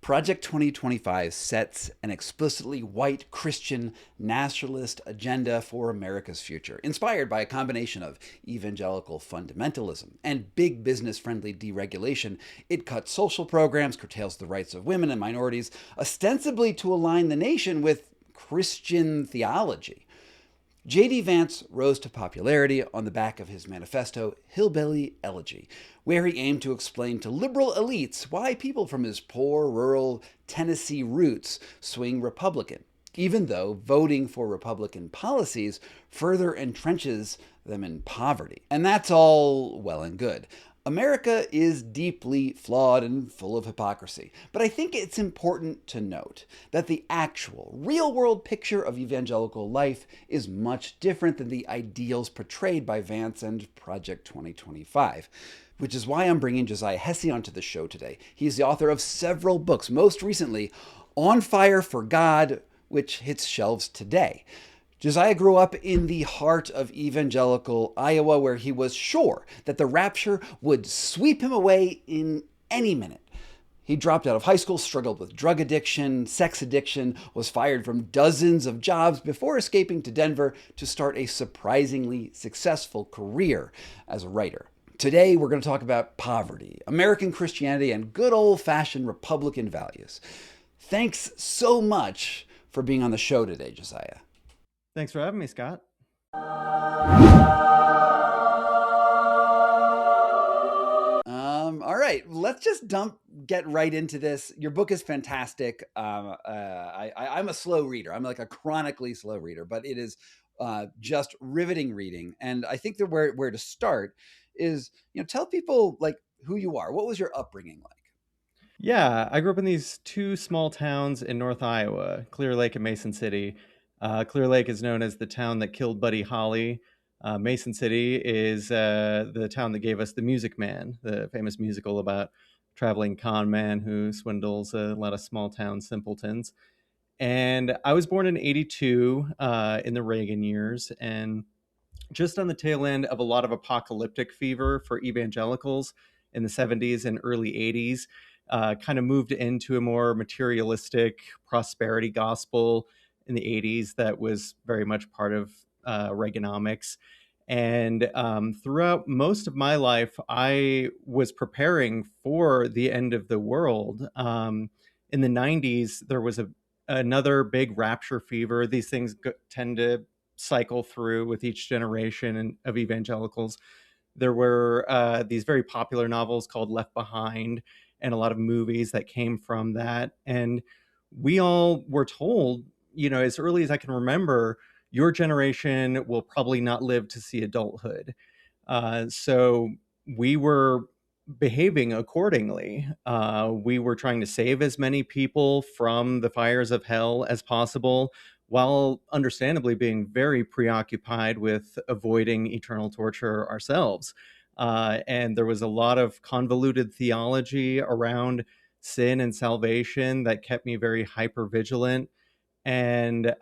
Project 2025 sets an explicitly white Christian nationalist agenda for America's future, inspired by a combination of evangelical fundamentalism and big business friendly deregulation. It cuts social programs, curtails the rights of women and minorities, ostensibly to align the nation with Christian theology. J.D. Vance rose to popularity on the back of his manifesto, Hillbilly, Elegy, where he aimed to explain to liberal elites why people from his poor, rural Tennessee roots swing Republican, even though voting for Republican policies further entrenches them in poverty. And that's all well and good. America is deeply flawed and full of hypocrisy. But I think it's important to note that the actual, real world picture of evangelical life is much different than the ideals portrayed by Vance and Project 2025. Which is why I'm bringing Josiah Hesse onto the show today. He's the author of several books, most recently, On Fire for God, which hits shelves today. Josiah grew up in the heart of evangelical Iowa, where he was sure that the rapture would sweep him away in any minute. He dropped out of high school, struggled with drug addiction, sex addiction, was fired from dozens of jobs before escaping to Denver to start a surprisingly successful career as a writer. Today, we're going to talk about poverty, American Christianity, and good old-fashioned Republican values. Thanks so much for being on the show today, Josiah. Thanks for having me, Scott. All right, let's just get right into this. Your book is fantastic. I'm a slow reader. I'm like a chronically slow reader, but it is just riveting reading. And I think that where to start is, tell people like who you are. What was your upbringing like? Yeah, I grew up in these two small towns in North Iowa, Clear Lake and Mason City. Clear Lake is known as the town that killed Buddy Holly. Mason City is the town that gave us The Music Man, the famous musical about traveling con man who swindles a lot of small town simpletons. And I was born in 82 in the Reagan years, and just on the tail end of a lot of apocalyptic fever for evangelicals in the 70s and early 80s. Kind of moved into a more materialistic prosperity gospel in the 80s that was very much part of Reaganomics. And throughout most of my life, I was preparing for the end of the world. In the 90s, there was another big rapture fever. These things tend to cycle through with each generation of evangelicals. There were these very popular novels called Left Behind, and a lot of movies that came from that. And we all were told, as early as I can remember, your generation will probably not live to see adulthood. So we were behaving accordingly. We were trying to save as many people from the fires of hell as possible, while understandably being very preoccupied with avoiding eternal torture ourselves. And there was a lot of convoluted theology around sin and salvation that kept me very hyper vigilant. And,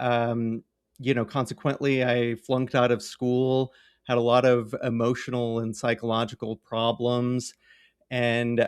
consequently, I flunked out of school, had a lot of emotional and psychological problems, and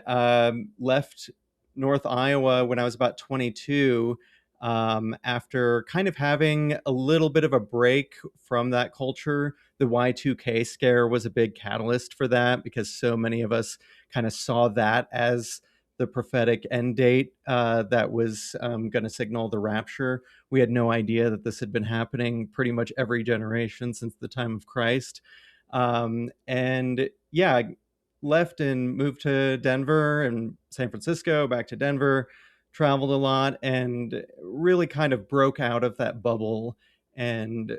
left North Iowa when I was about 22. After kind of having a little bit of a break from that culture. The Y2K scare was a big catalyst for that, because so many of us kind of saw that as the prophetic end date that was going to signal the rapture. We had no idea that this had been happening pretty much every generation since the time of Christ. And yeah, I left and moved to Denver and San Francisco, back to Denver, traveled a lot, and really kind of broke out of that bubble and,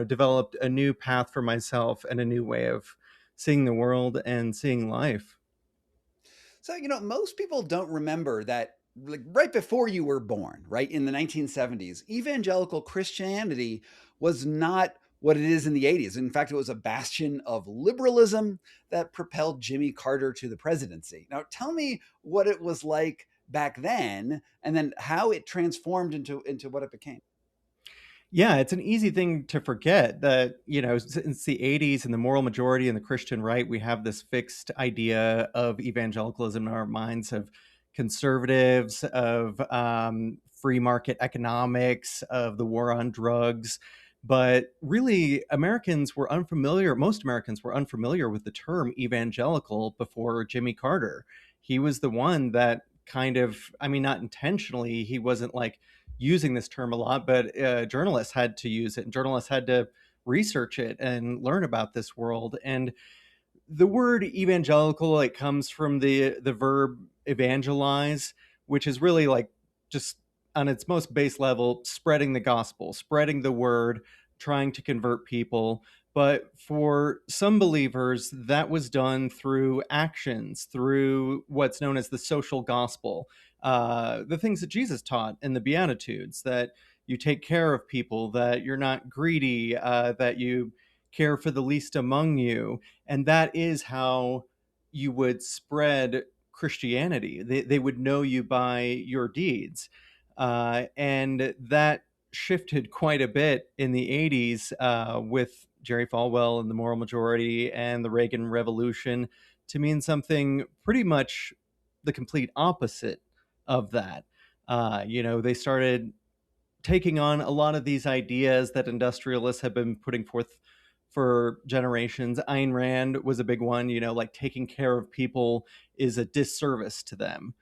developed a new path for myself and a new way of seeing the world and seeing life. So, most people don't remember that like right before you were born, right in the 1970s, evangelical Christianity was not what it is in the 80s. In fact, it was a bastion of liberalism that propelled Jimmy Carter to the presidency. Now, tell me what it was like back then, and then how it transformed into what it became. Yeah, it's an easy thing to forget that, since the 80s and the moral majority and the Christian right, we have this fixed idea of evangelicalism in our minds, have conservatives, of free market economics, of the war on drugs. But really, most Americans were unfamiliar with the term evangelical before Jimmy Carter. He was the one that kind of, I mean, not intentionally, he wasn't like using this term a lot, but journalists had to use it, and journalists had to research it and learn about this world. And the word evangelical, it comes from the verb evangelize, which is really like just on its most base level spreading the gospel, spreading the word, trying to convert people. But for some believers, that was done through actions, through what's known as the social gospel, the things that Jesus taught in the Beatitudes, that you take care of people, that you're not greedy, that you care for the least among you. And that is how you would spread Christianity. They would know you by your deeds. And that shifted quite a bit in the 80s with Jerry Falwell and the moral majority and the Reagan Revolution to mean something pretty much the complete opposite of that. They started taking on a lot of these ideas that industrialists have been putting forth for generations. Ayn Rand was a big one, like taking care of people is a disservice to them.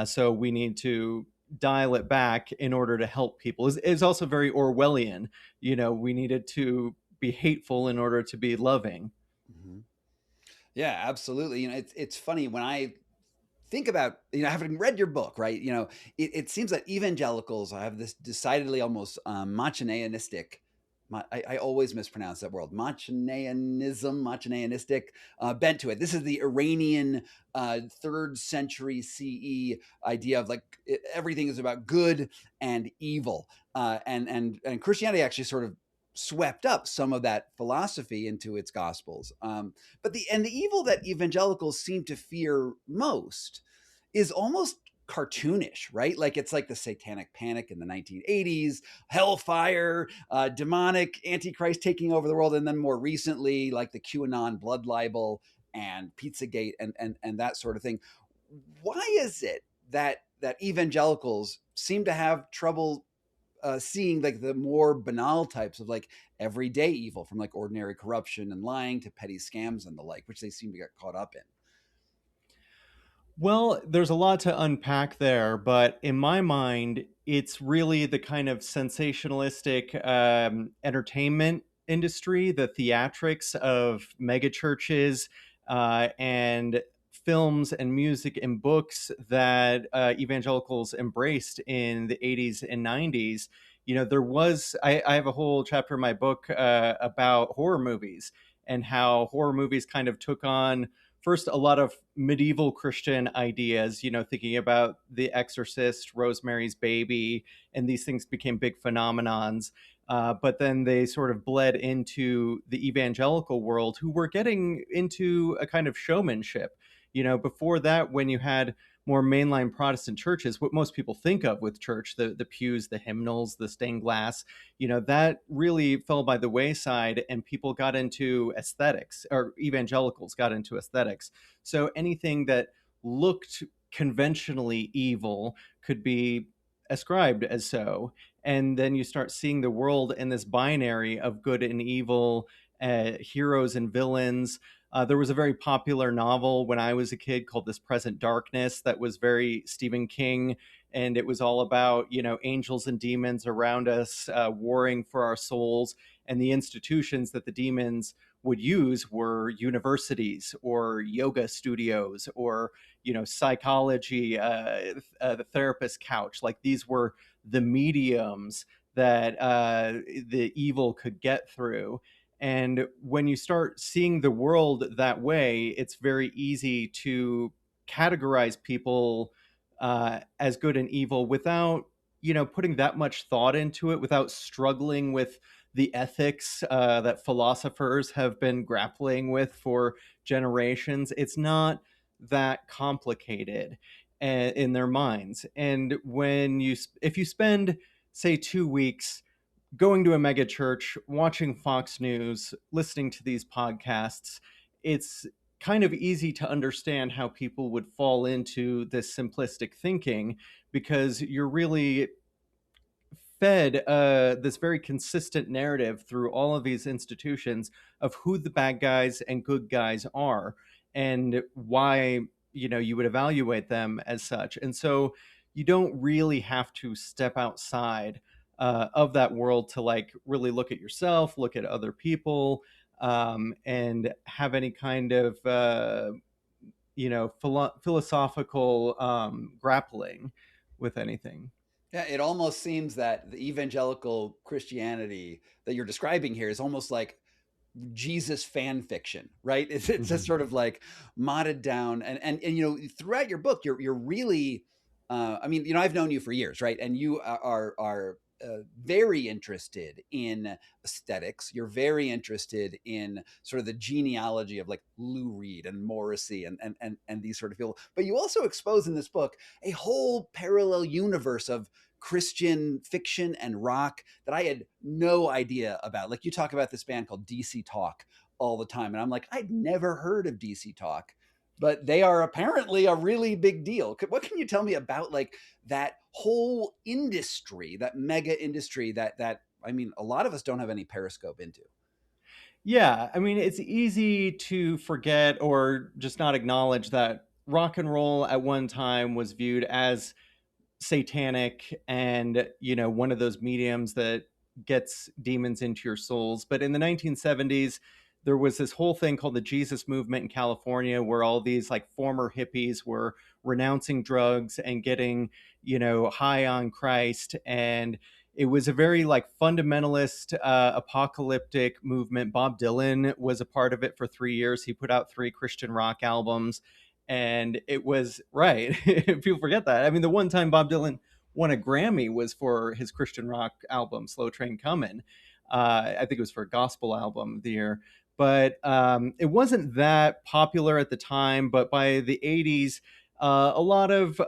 So we need to dial it back in order to help people. Is also very Orwellian. We needed to be hateful in order to be loving. Mhm. Yeah, absolutely. It's funny when I think about, having read your book, right? It seems that evangelicals have this decidedly almost Machineanistic. I always mispronounce that word. Machineanistic bent to it. This is the Iranian 3rd century CE idea of like everything is about good and evil, and Christianity actually sort of swept up some of that philosophy into its gospels. But the evil that evangelicals seem to fear most is almost cartoonish, right? Like it's like the satanic panic in the 1980s, hellfire, demonic antichrist taking over the world, and then more recently, like the QAnon blood libel and Pizzagate and that sort of thing. Why is it that evangelicals seem to have trouble seeing like the more banal types of like everyday evil, from like ordinary corruption and lying to petty scams and the like, which they seem to get caught up in? Well, there's a lot to unpack there, but in my mind, it's really the kind of sensationalistic entertainment industry, the theatrics of megachurches, and films and music and books that evangelicals embraced in the 80s and 90s. I have a whole chapter in my book about horror movies and how horror movies kind of took on first a lot of medieval Christian ideas, thinking about The Exorcist, Rosemary's Baby, and these things became big phenomenons. But then they sort of bled into the evangelical world, who were getting into a kind of showmanship. Before that, when you had more mainline Protestant churches, what most people think of with church, the pews, the hymnals, the stained glass, that really fell by the wayside, and people got into aesthetics, or evangelicals got into aesthetics. So anything that looked conventionally evil could be ascribed as so. And then you start seeing the world in this binary of good and evil, heroes and villains. There was a very popular novel when I was a kid called This Present Darkness that was very Stephen King, and it was all about angels and demons around us warring for our souls, and the institutions that the demons would use were universities or yoga studios or psychology, the therapist couch. Like these were the mediums that the evil could get through. And when you start seeing the world that way, it's very easy to categorize people as good and evil without, putting that much thought into it, without struggling with the ethics that philosophers have been grappling with for generations. It's not that complicated in their minds. And if you spend, say, 2 weeks going to a mega church, watching Fox News, listening to these podcasts, it's kind of easy to understand how people would fall into this simplistic thinking, because you're really fed this very consistent narrative through all of these institutions of who the bad guys and good guys are, and why, you would evaluate them as such. And so you don't really have to step outside of that world to like really look at yourself, look at other people, and have any kind of philosophical grappling with anything. Yeah, it almost seems that the evangelical Christianity that you're describing here is almost like Jesus fan fiction, right? It's just Mhm. sort of like modded down, and throughout your book, you're really, I mean, I've known you for years, right? And you are very interested in aesthetics. You're very interested in sort of the genealogy of like Lou Reed and Morrissey and these sort of people. But you also expose in this book a whole parallel universe of Christian fiction and rock that I had no idea about. Like you talk about this band called DC Talk all the time. And I'm like, I'd never heard of DC Talk, but they are apparently a really big deal. What can you tell me about like that whole industry, that mega industry that I mean, a lot of us don't have any periscope into? Yeah, I mean, it's easy to forget or just not acknowledge that rock and roll at one time was viewed as satanic and, one of those mediums that gets demons into your souls. But in the 1970s, there was this whole thing called the Jesus movement in California, where all these like former hippies were renouncing drugs and getting, high on Christ. And it was a very like fundamentalist, apocalyptic movement. Bob Dylan was a part of it for 3 years. He put out 3 Christian rock albums, and it was right. People forget that. I mean, the one time Bob Dylan won a Grammy was for his Christian rock album "Slow Train Comin'." I think it was for a gospel album of the year, but it wasn't that popular at the time. But by the '80s, a lot of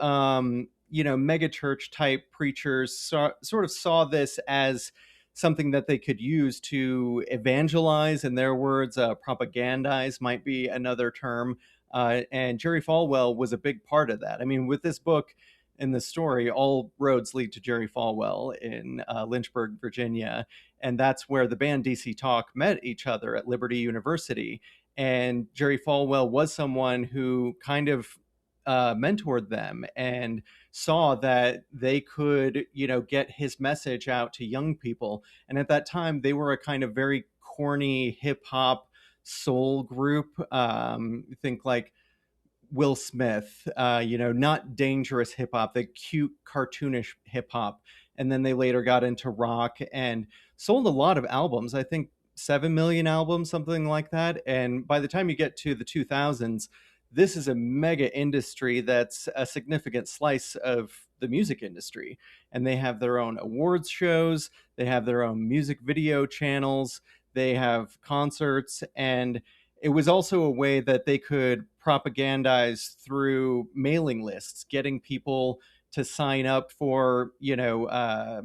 mega church type preachers sort of saw this as something that they could use to evangelize. In their words, propagandize might be another term, and Jerry Falwell was a big part of that. I mean, with this book and the story, all roads lead to Jerry Falwell in Lynchburg, Virginia. And that's where the band DC Talk met each other at Liberty University. And Jerry Falwell was someone who kind of mentored them and saw that they could, get his message out to young people. And at that time, they were a kind of very corny hip hop soul group. Think like Will Smith, not dangerous hip hop, the cute, cartoonish hip hop. And then they later got into rock and sold a lot of albums. I think 7 million albums, something like that. And by the time you get to the 2000s, this is a mega industry that's a significant slice of the music industry. And they have their own awards shows, they have their own music video channels, they have concerts, and it was also a way that they could propagandize through mailing lists, getting people to sign up for, uh,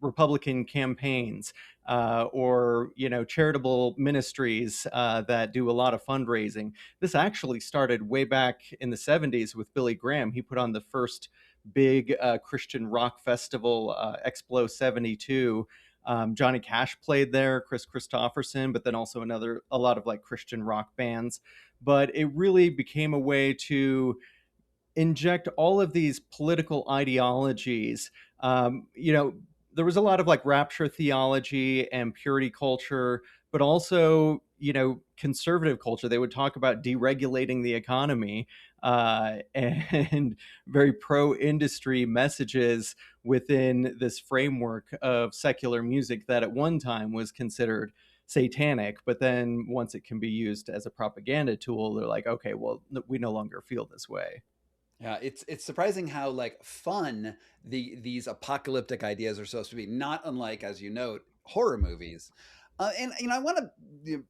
Republican campaigns, or charitable ministries that do a lot of fundraising. This actually started way back in the '70s with Billy Graham. He put on the first big Christian rock festival, Explo '72. Johnny Cash played there, Chris Christopherson, but then also a lot of like Christian rock bands. But it really became a way to inject all of these political ideologies. There was a lot of like rapture theology and purity culture, but also, conservative culture. They would talk about deregulating the economy, and very pro industry messages within this framework of secular music that at one time was considered satanic, but then once it can be used as a propaganda tool, they're like, okay, well, we no longer feel this way. Yeah, it's surprising how like fun these apocalyptic ideas are supposed to be. Not unlike, as you note, horror movies. And I want to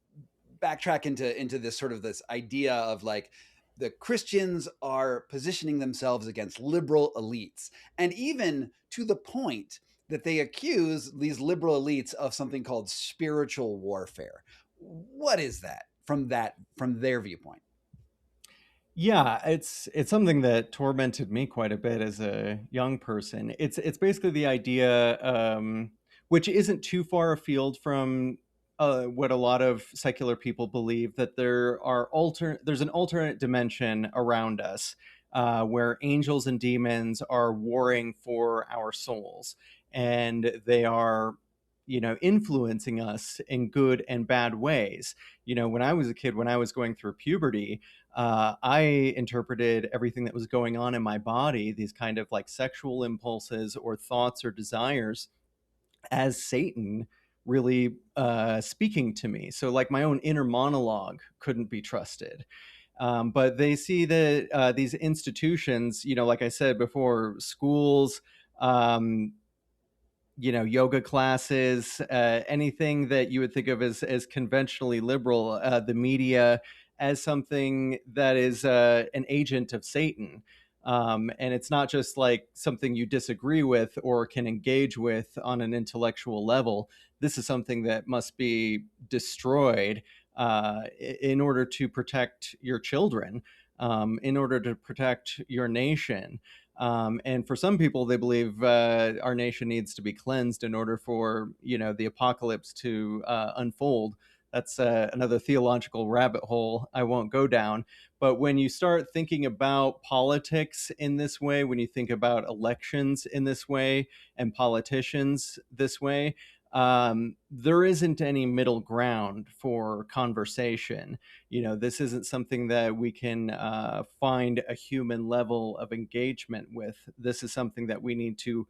backtrack into this sort of this idea of like the Christians are positioning themselves against liberal elites, and even to the point that they accuse these liberal elites of something called spiritual warfare. What is that? from their viewpoint. Yeah, it's something that tormented me quite a bit as a young person. It's basically the idea, which isn't too far afield from what a lot of secular people believe, that there's an alternate dimension around us, where angels and demons are warring for our souls, and they are, influencing us in good and bad ways. When I was a kid, when I was going through puberty, I interpreted everything that was going on in my body, these kind of like sexual impulses or thoughts or desires, as Satan really speaking to me. So, like, my own inner monologue couldn't be trusted. But they see that these institutions, like I said before, schools, um, yoga classes, anything that you would think of as conventionally liberal, the media, as something that is an agent of Satan. And it's not just like something you disagree with or can engage with on an intellectual level. This is something that must be destroyed in order to protect your children, in order to protect your nation. And for some people, they believe our nation needs to be cleansed in order for the apocalypse to unfold. That's another theological rabbit hole I won't go down. But when you start thinking about politics in this way, when you think about elections in this way and politicians this way, there isn't any middle ground for conversation. This isn't something that we can find a human level of engagement with. This is something that we need to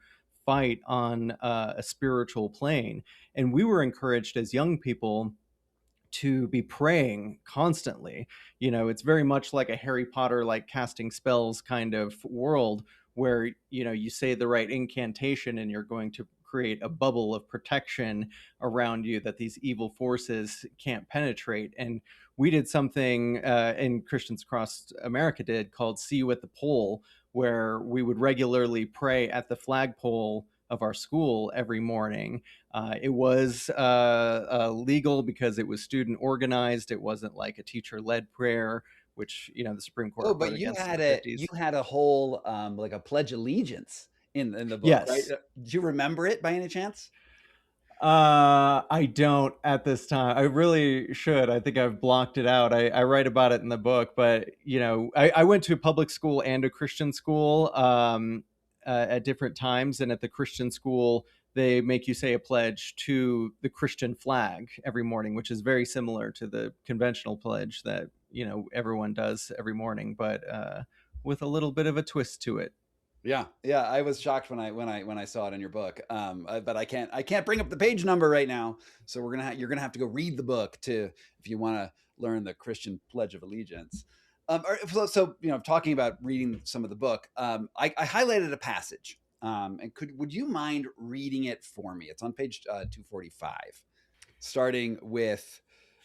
fight on a spiritual plane. And we were encouraged as young people to be praying constantly. It's very much like a Harry Potter, like casting spells kind of world, where you say the right incantation and you're going to create a bubble of protection around you that these evil forces can't penetrate. And we did something, and Christians across America did, called See You at the Pole, where we would regularly pray at the flagpole of our school every morning. It was legal because it was student organized. It wasn't like a teacher led prayer, which the Supreme Oh, Court but voted against in the 50s. you had a whole like a pledge allegiance in the book, right? Yes. Do you remember it by any chance? I don't at this time. I really should. I think I've blocked it out. I write about it in the book, but I went to a public school and a Christian school at different times, and at the Christian school, they make you say a pledge to the Christian flag every morning, which is very similar to the conventional pledge that everyone does every morning, but with a little bit of a twist to it. Yeah, yeah. I was shocked when I saw it in your book. But I can't bring up the page number right now. So you're gonna have to go read the book to if you want to learn the Christian Pledge of Allegiance. So talking about reading some of the book, I highlighted a passage. And would you mind reading it for me? It's on page 245, starting with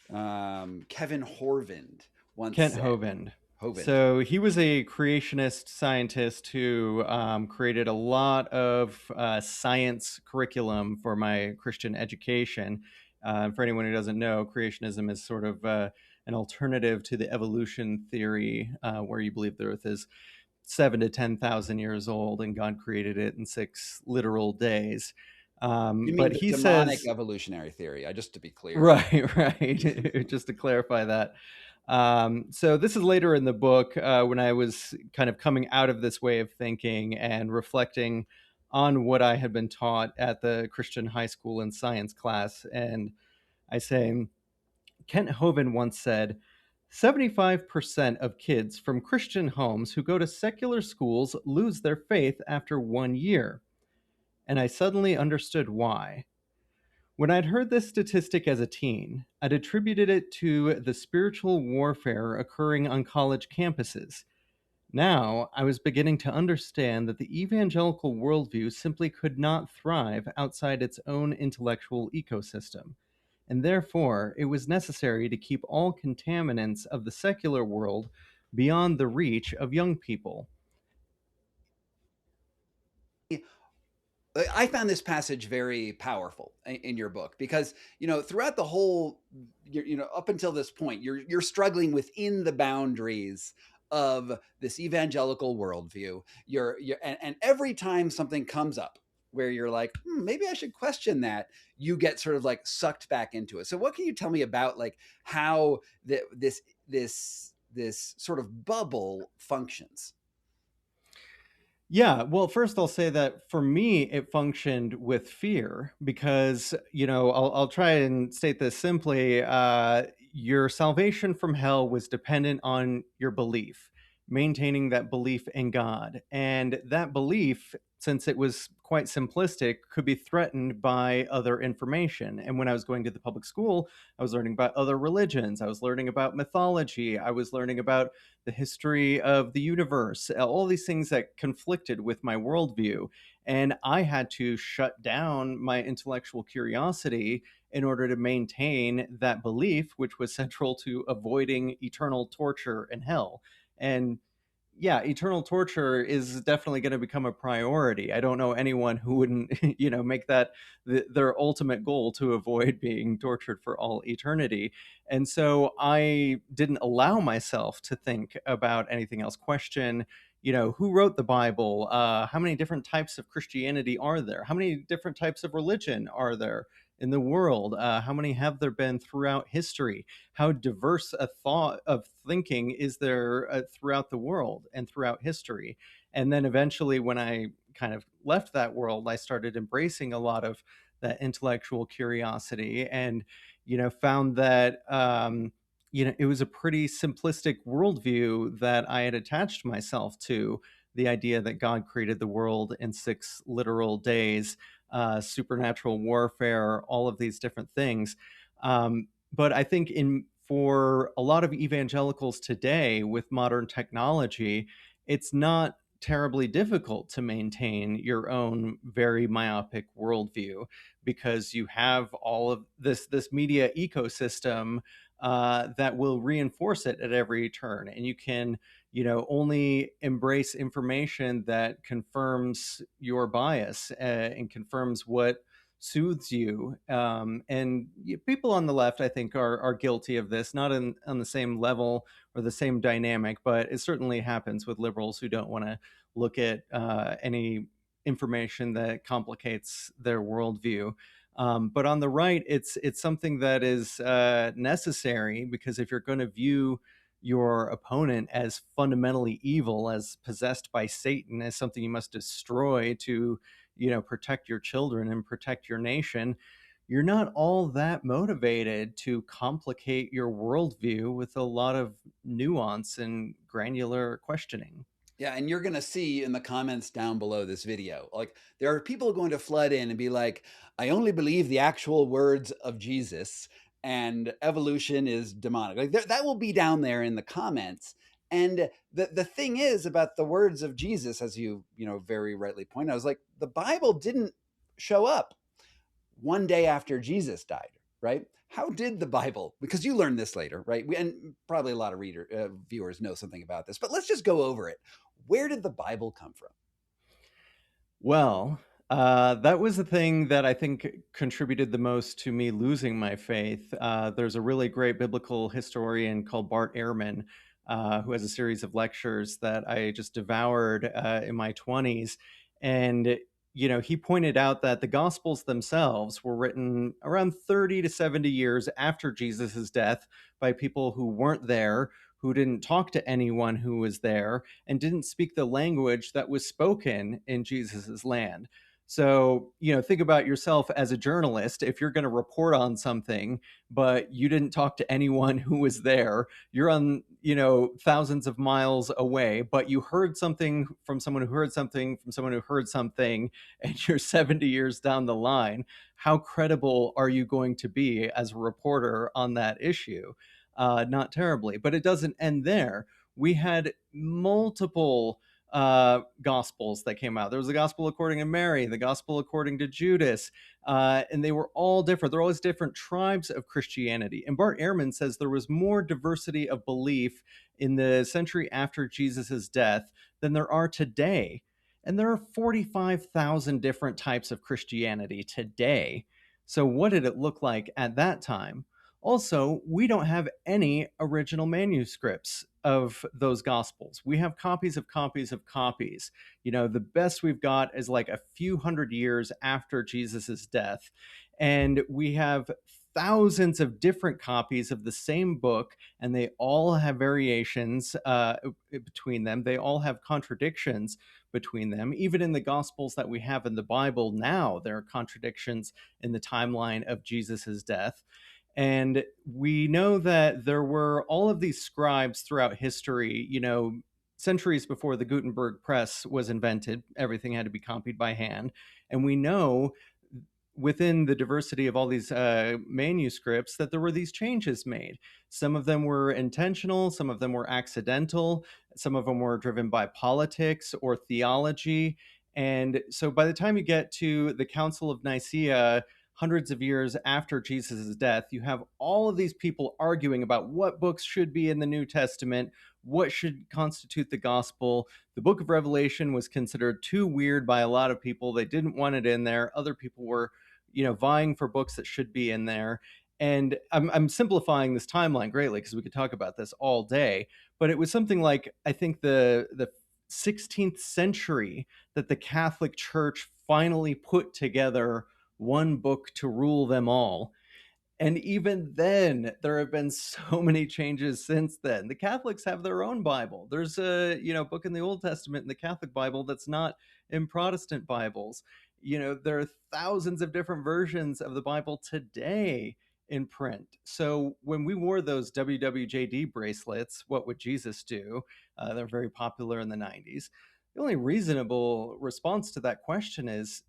Kevin Horvind once Kent said. Hovind. Hovind. So he was a creationist scientist who created a lot of science curriculum for my Christian education. For anyone who doesn't know, creationism is sort of an alternative to the evolution theory, where you believe the Earth is 7 to 10,000 years old and God created it in 6 literal days. You mean But the he demonic says, evolutionary theory? Just to be clear. right, right, just to clarify that. So this is later in the book, when I was kind of coming out of this way of thinking and reflecting on what I had been taught at the Christian high school in science class. And I say, Kent Hovind once said, 75% of kids from Christian homes who go to secular schools lose their faith after 1 year. And I suddenly understood why. When I'd heard this statistic as a teen, I'd attributed it to the spiritual warfare occurring on college campuses. Now, I was beginning to understand that the evangelical worldview simply could not thrive outside its own intellectual ecosystem, and therefore it was necessary to keep all contaminants of the secular world beyond the reach of young people. I found this passage very powerful in your book because throughout the whole up until this point you're struggling within the boundaries of this evangelical worldview. And every time something comes up where you're like, maybe I should question that, you get sort of like sucked back into it. So what can you tell me about like how this sort of bubble functions? Yeah, well, first I'll say that for me, it functioned with fear because, I'll try and state this simply. Your salvation from hell was dependent on your belief, maintaining that belief in God. And that belief, since it was quite simplistic, could be threatened by other information. And when I was going to the public school, I was learning about other religions, I was learning about mythology, I was learning about the history of the universe, all these things that conflicted with my worldview. And I had to shut down my intellectual curiosity in order to maintain that belief, which was central to avoiding eternal torture and hell. And yeah, eternal torture is definitely going to become a priority. I don't know anyone who wouldn't, make that their ultimate goal to avoid being tortured for all eternity. And so I didn't allow myself to think about anything else. Question, who wrote the Bible? How many different types of Christianity are there? How many different types of religion are there in the world? How many have there been throughout history? How diverse a thought of thinking is there throughout the world and throughout history? And then eventually, when I kind of left that world, I started embracing a lot of that intellectual curiosity and, found that, it was a pretty simplistic worldview that I had attached myself to, the idea that God created the world in 6 literal days, supernatural warfare, all of these different things. But I think in for a lot of evangelicals today with modern technology, it's not terribly difficult to maintain your own very myopic worldview because you have all of this media ecosystem that will reinforce it at every turn, and you can only embrace information that confirms your bias and confirms what soothes you. And people on the left, I think, are guilty of this, not on the same level or the same dynamic, but it certainly happens with liberals who don't want to look at any information that complicates their worldview. But on the right, it's something that is necessary, because if you're going to view your opponent as fundamentally evil, as possessed by Satan, as something you must destroy to, protect your children and protect your nation, you're not all that motivated to complicate your worldview with a lot of nuance and granular questioning. Yeah, and you're going to see in the comments down below this video, like there are people going to flood in and be like, I only believe the actual words of Jesus and evolution is demonic. Like that will be down there in the comments. And the thing is about the words of Jesus, as very rightly pointed out, I was like, the Bible didn't show up one day after Jesus died, right? How did the Bible? Because you learned this later, right? And probably a lot of viewers know something about this, but let's just go over it. Where did the Bible come from? Well, that was the thing that I think contributed the most to me losing my faith. There's a really great biblical historian called Bart Ehrman, who has a series of lectures that I just devoured in my 20s. And, he pointed out that the Gospels themselves were written around 30 to 70 years after Jesus' death by people who weren't there, who didn't talk to anyone who was there, and didn't speak the language that was spoken in Jesus's land. So, think about yourself as a journalist. If you're going to report on something, but you didn't talk to anyone who was there, you're on, thousands of miles away, but you heard something from someone who heard something from someone who heard something, and you're 70 years down the line. How credible are you going to be as a reporter on that issue? Not terribly, but it doesn't end there. We had multiple gospels that came out. There was the gospel according to Mary, the gospel according to Judas, and they were all different. They're always different tribes of Christianity. And Bart Ehrman says there was more diversity of belief in the century after Jesus's death than there are today. And there are 45,000 different types of Christianity today. So, what did it look like at that time? Also, we don't have any original manuscripts of those gospels. We have copies of copies of copies. The best we've got is like a few hundred years after Jesus's death. And we have thousands of different copies of the same book, and they all have variations between them. They all have contradictions between them. Even in the Gospels that we have in the Bible now, there are contradictions in the timeline of Jesus's death. And we know that there were all of these scribes throughout history, centuries before the Gutenberg press was invented. Everything had to be copied by hand. And we know within the diversity of all these manuscripts that there were these changes made. Some of them were intentional, some of them were accidental, some of them were driven by politics or theology. And so by the time you get to the Council of Nicaea, hundreds of years after Jesus' death, you have all of these people arguing about what books should be in the New Testament, what should constitute the gospel. The book of Revelation was considered too weird by a lot of people. They didn't want it in there. Other people were vying for books that should be in there. And I'm simplifying this timeline greatly because we could talk about this all day. But it was something like, I think the 16th century that the Catholic Church finally put together one book to rule them all. And even then, there have been so many changes since then. The Catholics have their own Bible. There's a book in the Old Testament in the Catholic Bible that's not in Protestant Bibles. There are thousands of different versions of the Bible today in print. So when we wore those WWJD bracelets, what would Jesus do? They're very popular in the 90s. The only reasonable response to that question is,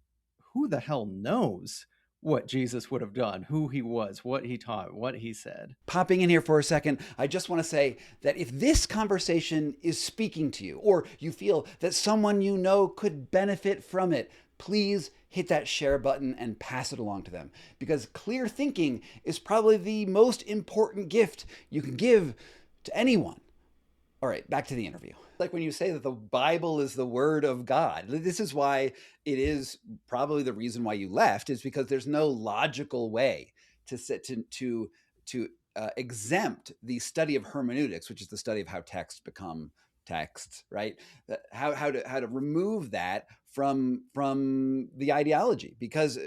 who the hell knows what Jesus would have done, who he was, what he taught, what he said. Popping in here for a second, I just want to say that if this conversation is speaking to you, or you feel that someone you know could benefit from it, please hit that share button and pass it along to them. Because clear thinking is probably the most important gift you can give to anyone. All right, back to the interview. Like when you say that the Bible is the word of God, this is why it is probably the reason why you left, is because there's no logical way to exempt the study of hermeneutics, which is the study of how texts become texts, right? How to remove that from the ideology, because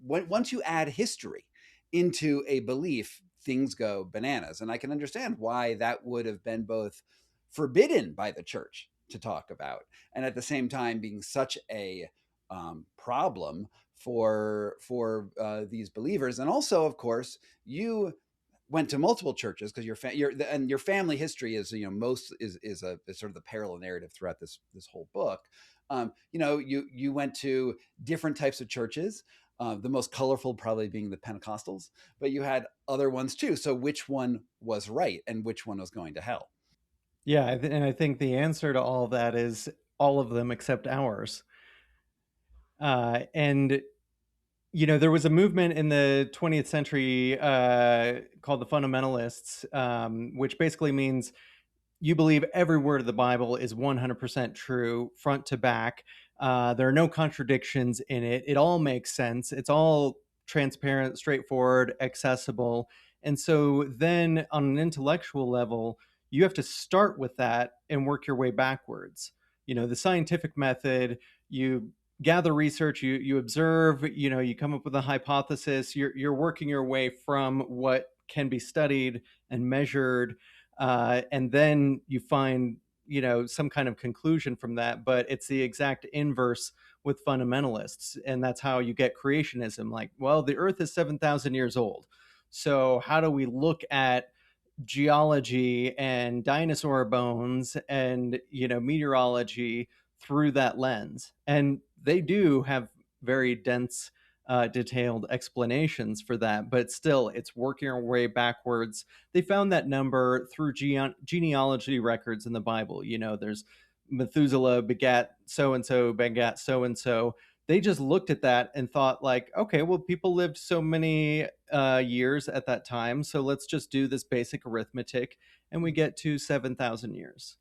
once you add history into a belief, things go bananas. And I can understand why that would have been both forbidden by the church to talk about, and at the same time being such a problem for these believers. And also, of course, you went to multiple churches because your family history is is sort of the parallel narrative throughout this whole book. You went to different types of churches. The most colorful probably being the Pentecostals, but you had other ones too. So which one was right and which one was going to hell? Yeah, and I think the answer to all of that is all of them except ours. And there was a movement in the 20th century called the fundamentalists, which basically means you believe every word of the Bible is 100% true, front to back. There are no contradictions in it. It all makes sense. It's all transparent, straightforward, accessible. And so then on an intellectual level, you have to start with that and work your way backwards. The scientific method, you gather research, you observe, you come up with a hypothesis, you're working your way from what can be studied and measured, and then you find some kind of conclusion from that. But it's the exact inverse with fundamentalists, and that's how you get creationism. Like, well, the earth is 7,000 years old, so how do we look at geology and dinosaur bones and meteorology through that lens? And they do have very dense detailed explanations for that, but still it's working our way backwards. They found that number through genealogy records in the Bible. There's Methuselah begat so and so, begat so and so. They just looked at that and thought, like, okay, well, people lived so many years at that time, so let's just do this basic arithmetic, and we get to 7,000 years.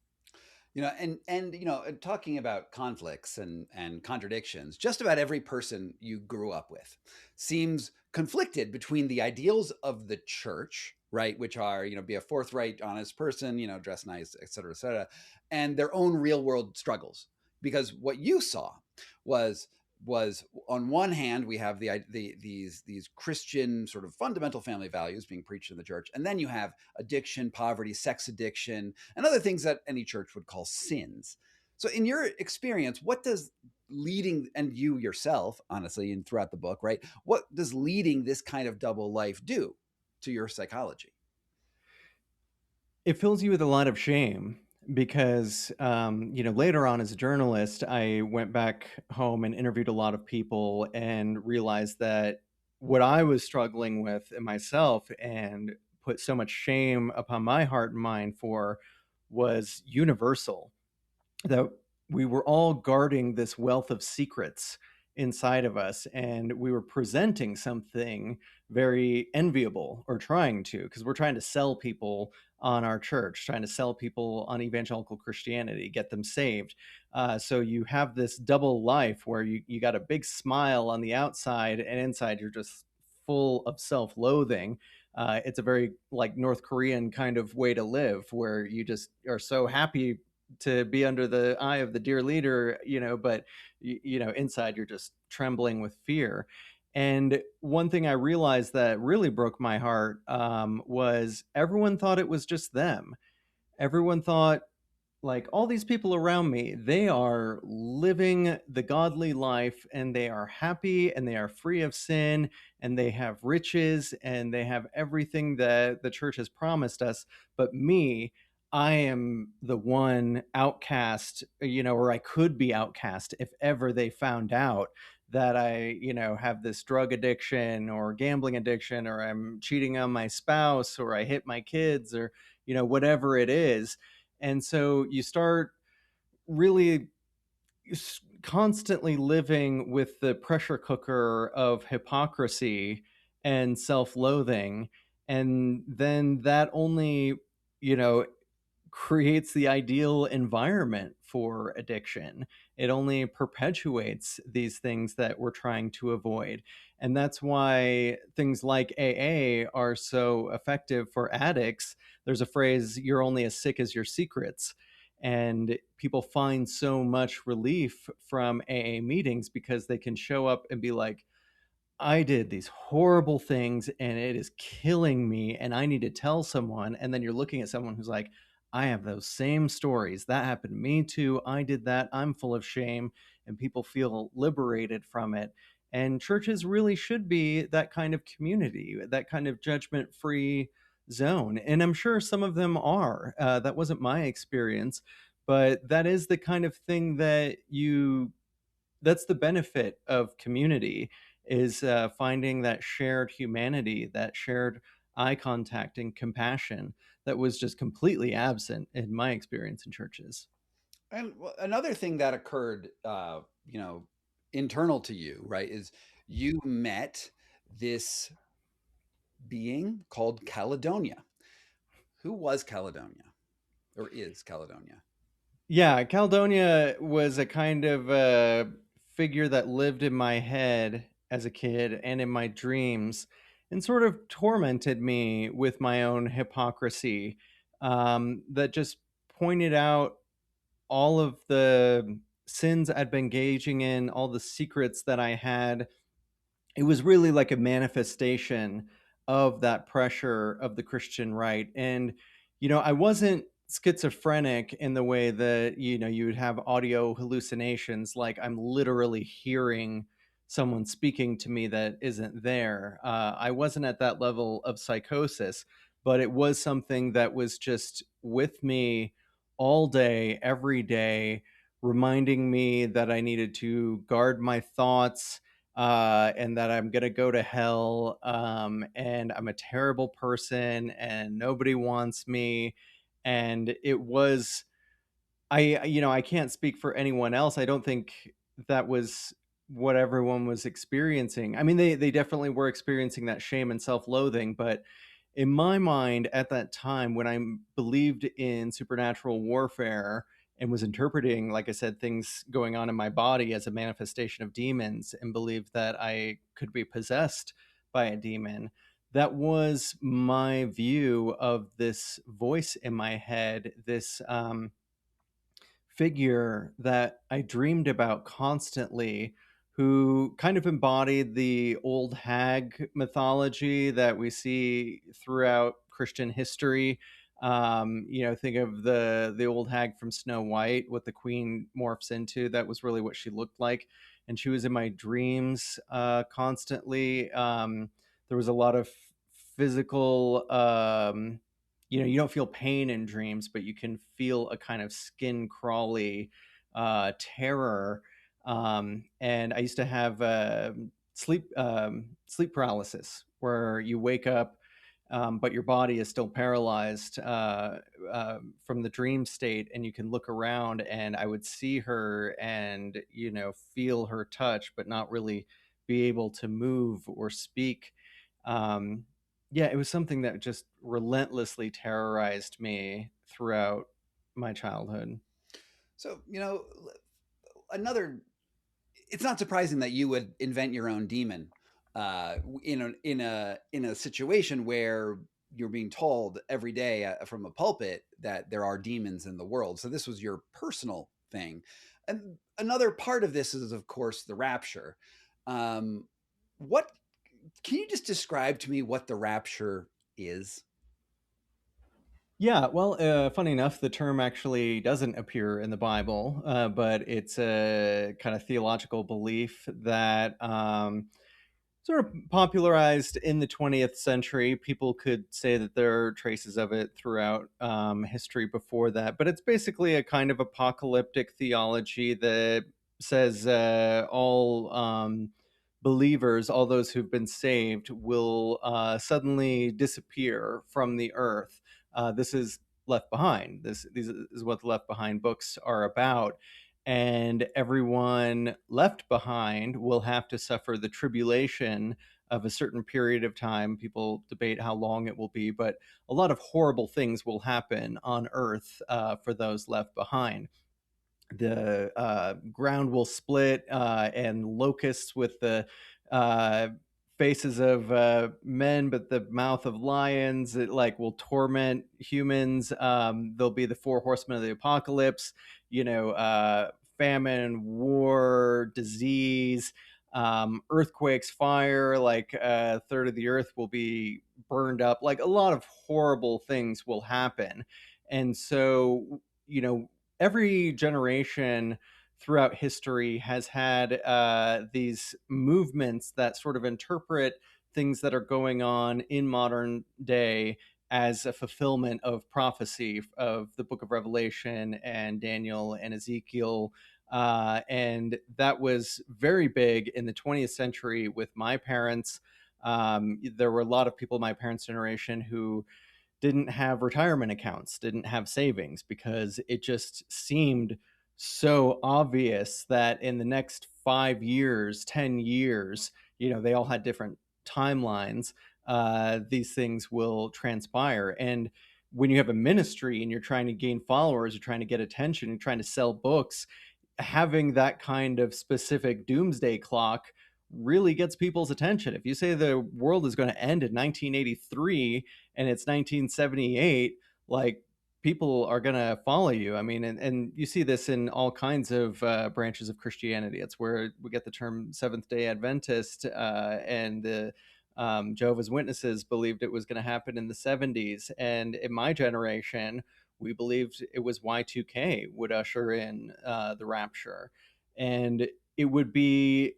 Talking about conflicts and contradictions, just about every person you grew up with seems conflicted between the ideals of the church, right, which are, be a forthright, honest person, dress nice, et cetera, and their own real world struggles. Because what you saw was was on one hand we have these Christian sort of fundamental family values being preached in the church, and then you have addiction, poverty, sex addiction, and other things that any church would call sins. So in your experience, what does leading, and you yourself, honestly, and throughout the book, right, what does leading this kind of double life do to your psychology? It fills you with a lot of shame because, later on as a journalist, I went back home and interviewed a lot of people and realized that what I was struggling with in myself and put so much shame upon my heart and mind for was universal, that we were all guarding this wealth of secrets inside of us, and we were presenting something very enviable, or trying to, because we're trying to sell people on our church, trying to sell people on evangelical Christianity, get them saved. So you have this double life where you got a big smile on the outside, and inside you're just full of self-loathing. It's a very like North Korean kind of way to live, where you just are so happy to be under the eye of the dear leader, but inside you're just trembling with fear. And one thing I realized that really broke my heart was everyone thought it was just them. Everyone thought, like, all these people around me, they are living the godly life, and they are happy, and they are free of sin, and they have riches, and they have everything that the church has promised us. But me, I am the one outcast, or I could be outcast if ever they found out that I, have this drug addiction or gambling addiction, or I'm cheating on my spouse, or I hit my kids, or, whatever it is. And so you start really constantly living with the pressure cooker of hypocrisy and self-loathing. And then that only, you know, creates the ideal environment for addiction. It only perpetuates these things that we're trying to avoid. And that's why things like AA are so effective for addicts. There's a phrase, you're only as sick as your secrets. And people find so much relief from AA meetings because they can show up and be like, I did these horrible things and it is killing me and I need to tell someone. And then you're looking at someone who's like, I have those same stories. That happened to me too. I did that. I'm full of shame. And people feel liberated from it. And churches really should be that kind of community, that kind of judgment free zone. And I'm sure some of them are. That wasn't my experience, but that is the kind of thing that's the benefit of community, is finding that shared humanity, that shared eye contact and compassion that was just completely absent in my experience in churches. And another thing that occurred, internal to you, right, is you met this being called Caledonia. Who was Caledonia, or is Caledonia? Yeah, Caledonia was a kind of figure that lived in my head as a kid and in my dreams, and sort of tormented me with my own hypocrisy, that just pointed out all of the sins I'd been engaging in, all the secrets that I had. It was really like a manifestation of that pressure of the Christian right. And, I wasn't schizophrenic in the way that, you would have audio hallucinations, like I'm literally hearing someone speaking to me that isn't there. I wasn't at that level of psychosis, but it was something that was just with me all day, every day, reminding me that I needed to guard my thoughts, and that I'm gonna go to hell, and I'm a terrible person, and nobody wants me. And it was, I can't speak for anyone else. I don't think that was what everyone was experiencing. I mean, they definitely were experiencing that shame and self-loathing, but in my mind at that time, when I believed in supernatural warfare and was interpreting, like I said, things going on in my body as a manifestation of demons, and believed that I could be possessed by a demon. That was my view of this voice in my head, this figure that I dreamed about constantly, who kind of embodied the old hag mythology that we see throughout Christian history. Think of the old hag from Snow White, what the queen morphs into. That was really what she looked like, and she was in my dreams constantly. There was a lot of physical. You don't feel pain in dreams, but you can feel a kind of skin crawly terror. And I used to have sleep paralysis, where you wake up, but your body is still paralyzed from the dream state, and you can look around, and I would see her and feel her touch, but not really be able to move or speak. um, yeah, it was something that just relentlessly terrorized me throughout my childhood. So, another, it's not surprising that you would invent your own demon in a situation where you're being told every day from a pulpit that there are demons in the world. So this was your personal thing. And another part of this is, of course, the rapture. What can you just describe to me what the rapture is? Yeah, well, funny enough, the term actually doesn't appear in the Bible, but it's a kind of theological belief that sort of popularized in the 20th century. People could say that there are traces of it throughout history before that, but it's basically a kind of apocalyptic theology that says all believers, all those who've been saved, will suddenly disappear from the earth. This is Left Behind. These is what the Left Behind books are about, and everyone left behind will have to suffer the tribulation of a certain period of time. People debate how long it will be, but a lot of horrible things will happen on earth for those left behind. The ground will split, and locusts with the uh, faces of men but the mouth of lions, it like will torment humans. There'll be the four horsemen of the apocalypse, famine, war, disease, earthquakes, fire. Like a third of the earth will be burned up. Like a lot of horrible things will happen. And so, every generation throughout history has had these movements that sort of interpret things that are going on in modern day as a fulfillment of prophecy of the book of Revelation and Daniel and Ezekiel. And that was very big in the 20th century with my parents. There were a lot of people in my parents' generation who didn't have retirement accounts, didn't have savings, because it just seemed so obvious that in the next 5 years, 10 years, they all had different timelines. These things will transpire. And when you have a ministry and you're trying to gain followers, you're trying to get attention, you're trying to sell books, having that kind of specific doomsday clock really gets people's attention. If you say the world is going to end in 1983 and it's 1978, like, people are going to follow you. I mean, and you see this in all kinds of branches of Christianity. It's where we get the term Seventh day Adventist, and the Jehovah's Witnesses believed it was going to happen in the 70s. And in my generation, we believed it was Y2K would usher in the rapture. And it would be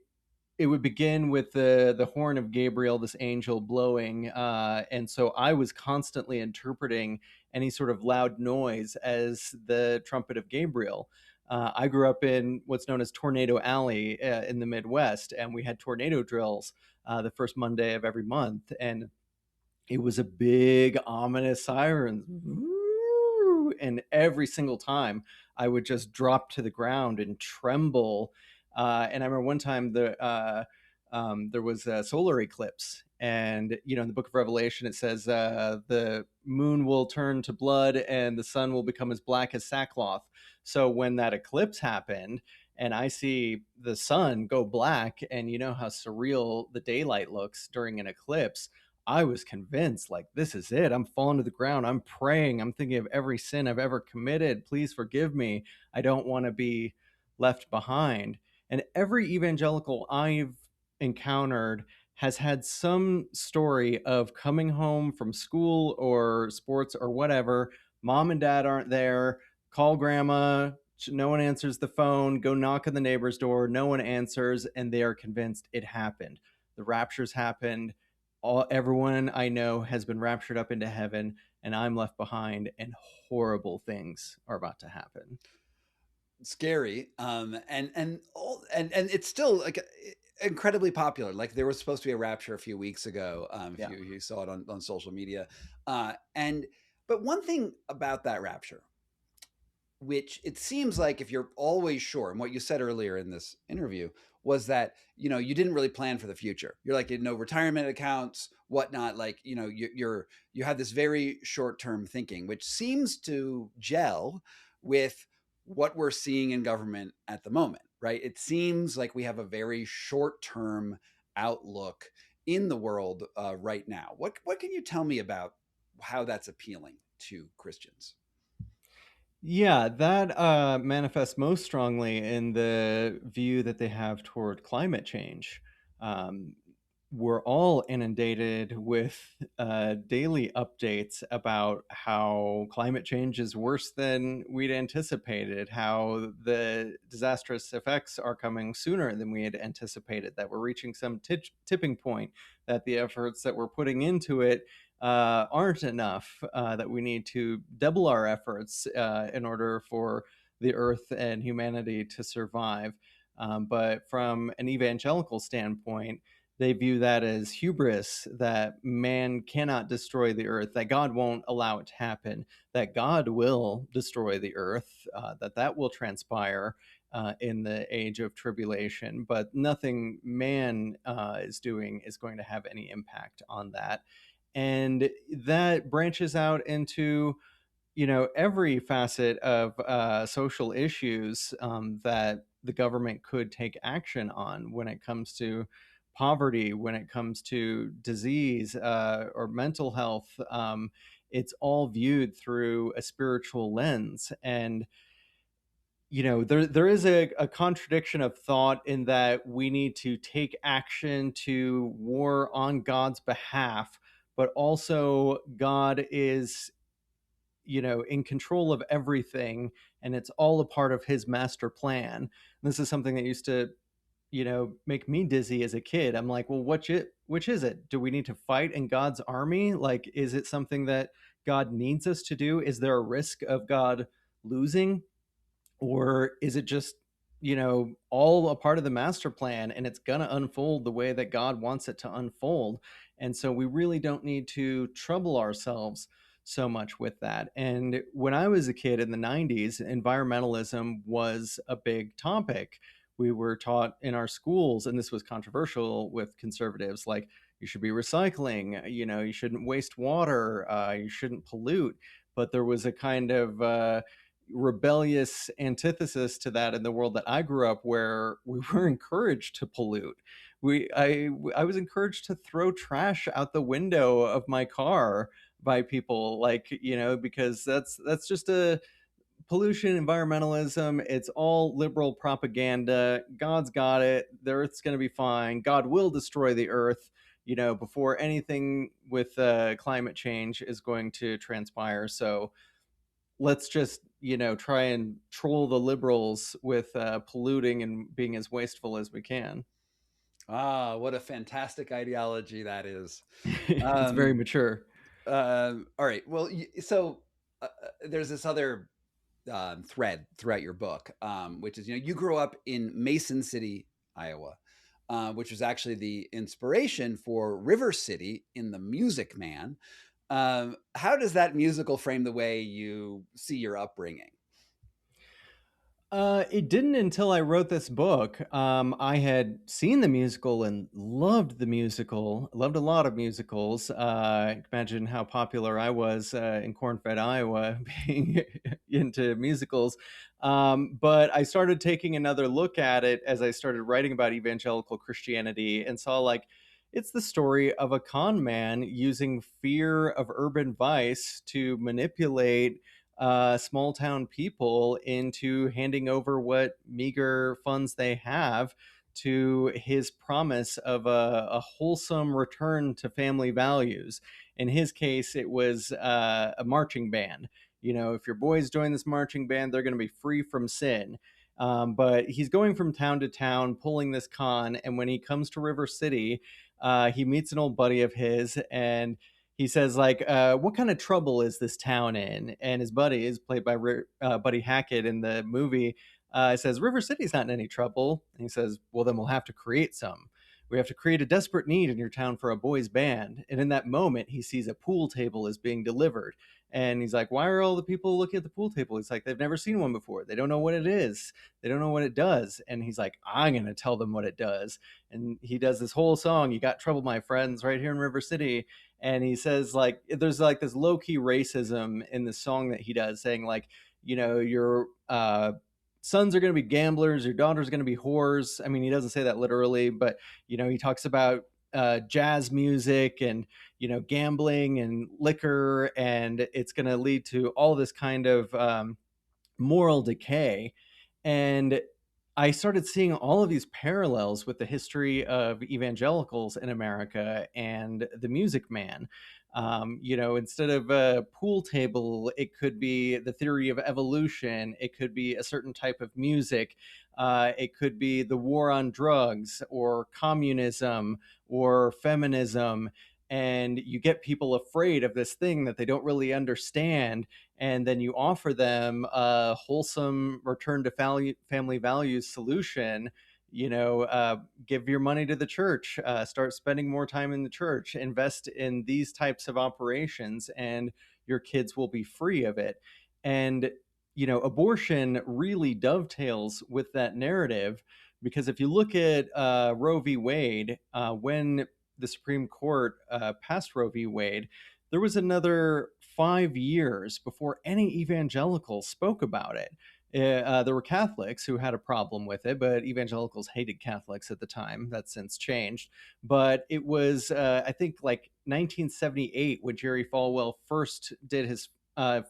it would begin with the horn of Gabriel, this angel blowing, and so I was constantly interpreting any sort of loud noise as the trumpet of Gabriel. I grew up in what's known as Tornado Alley in the Midwest, and we had tornado drills the first Monday of every month, and it was a big ominous siren, and every single time I would just drop to the ground and tremble. And I remember one time there was a solar eclipse, And in the book of Revelation, it says the moon will turn to blood and the sun will become as black as sackcloth. So when that eclipse happened, and I see the sun go black, and you know how surreal the daylight looks during an eclipse, I was convinced, like, this is it. I'm falling to the ground. I'm praying. I'm thinking of every sin I've ever committed. Please forgive me. I don't want to be left behind. And every evangelical I've encountered has had some story of coming home from school or sports or whatever. Mom and dad aren't there. Call grandma. No one answers the phone. Go knock on the neighbor's door. No one answers. And they are convinced it happened. The rapture's happened. Everyone I know has been raptured up into heaven, and I'm left behind, and horrible things are about to happen. Scary, and it's still like incredibly popular. Like there was supposed to be a rapture a few weeks ago. If Yeah. you saw it on social media, and but one thing about that rapture, which it seems like if you're always sure, and what you said earlier in this interview was that you didn't really plan for the future. You're like retirement accounts, whatnot. Like you have this very short term thinking, which seems to gel with what we're seeing in government at the moment, right? It seems like we have a very short term outlook in the world right now. What can you tell me about how that's appealing to Christians? Yeah, that manifests most strongly in the view that they have toward climate change. Um, we're all inundated with daily updates about how climate change is worse than we'd anticipated, how the disastrous effects are coming sooner than we had anticipated, that we're reaching some tipping point, that the efforts that we're putting into it aren't enough, that we need to double our efforts in order for the earth and humanity to survive. But from an evangelical standpoint, they view that as hubris, that man cannot destroy the earth, that God won't allow it to happen, that God will destroy the earth, that will transpire in the age of tribulation, but nothing man is doing is going to have any impact on that. And that branches out into every facet of social issues that the government could take action on, when it comes to poverty, when it comes to disease or mental health. It's all viewed through a spiritual lens. And there is a contradiction of thought in that we need to take action to war on God's behalf, but also God is in control of everything, and it's all a part of his master plan. And this is something that used to make me dizzy as a kid. I'm like, well, which is it? Do we need to fight in God's army? Like, is it something that God needs us to do? Is there a risk of God losing? Or is it just all a part of the master plan, and it's going to unfold the way that God wants it to unfold? And so we really don't need to trouble ourselves so much with that. And when I was a kid in the 90s, environmentalism was a big topic. We were taught in our schools, and this was controversial with conservatives, like, you should be recycling, you shouldn't waste water, you shouldn't pollute. But there was a kind of rebellious antithesis to that in the world that I grew up, where we were encouraged to pollute. I was encouraged to throw trash out the window of my car by people, like, because that's just a pollution, environmentalism. It's all liberal propaganda. God's got it. The earth's going to be fine. God will destroy the earth, before anything with climate change is going to transpire. So let's just try and troll the liberals with polluting and being as wasteful as we can. Ah, what a fantastic ideology that is. It's very Um, mature. all right. Well, so there's this other thread throughout your book, which is you grew up in Mason City, Iowa, which was actually the inspiration for River City in The Music Man. How does that musical frame the way you see your upbringing? It didn't until I wrote this book. I had seen the musical and loved the musical. Loved a lot of musicals. Imagine how popular I was in corn-fed Iowa, being into musicals. But I started taking another look at it as I started writing about evangelical Christianity, and saw like it's the story of a con man using fear of urban vice to manipulate small town people into handing over what meager funds they have to his promise of a wholesome return to family values. In his case, it was a marching band. You know, if your boys join this marching band, they're going to be free from sin. But he's going from town to town, pulling this con. And when he comes to River City, he meets an old buddy of his, and he says like, what kind of trouble is this town in? And his buddy is played by Buddy Hackett in the movie. Says River City's not in any trouble. And he says, well, then we'll have to create some. We have to create a desperate need in your town for a boys band. And in that moment, he sees a pool table is being delivered. And he's like, why are all the people looking at the pool table? He's like, they've never seen one before. They don't know what it is. They don't know what it does. And he's like, I'm going to tell them what it does. And he does this whole song, You Got Trouble, My Friends, right here in River City. And he says like there's like this low-key racism in the song that he does, saying like, you know, your sons are going to be gamblers, your daughter's going to be whores. I mean, he doesn't say that literally, but you know, he talks about jazz music and, you know, gambling and liquor, and it's going to lead to all this kind of moral decay. And I started seeing all of these parallels with the history of evangelicals in America and the Music Man. You know, instead of a pool table, it could be the theory of evolution. It could be a certain type of music. It could be the war on drugs or communism or feminism. And you get people afraid of this thing that they don't really understand, and then you offer them a wholesome return to family values solution. You know, give your money to the church, start spending more time in the church, invest in these types of operations, and your kids will be free of it. And you know, abortion really dovetails with that narrative, because if you look at Roe v. Wade, when the Supreme Court passed Roe v. Wade, there was another 5 years before any evangelicals spoke about it. There were Catholics who had a problem with it, but evangelicals hated Catholics at the time. That's since changed. But it was, I think, like 1978 when Jerry Falwell first did his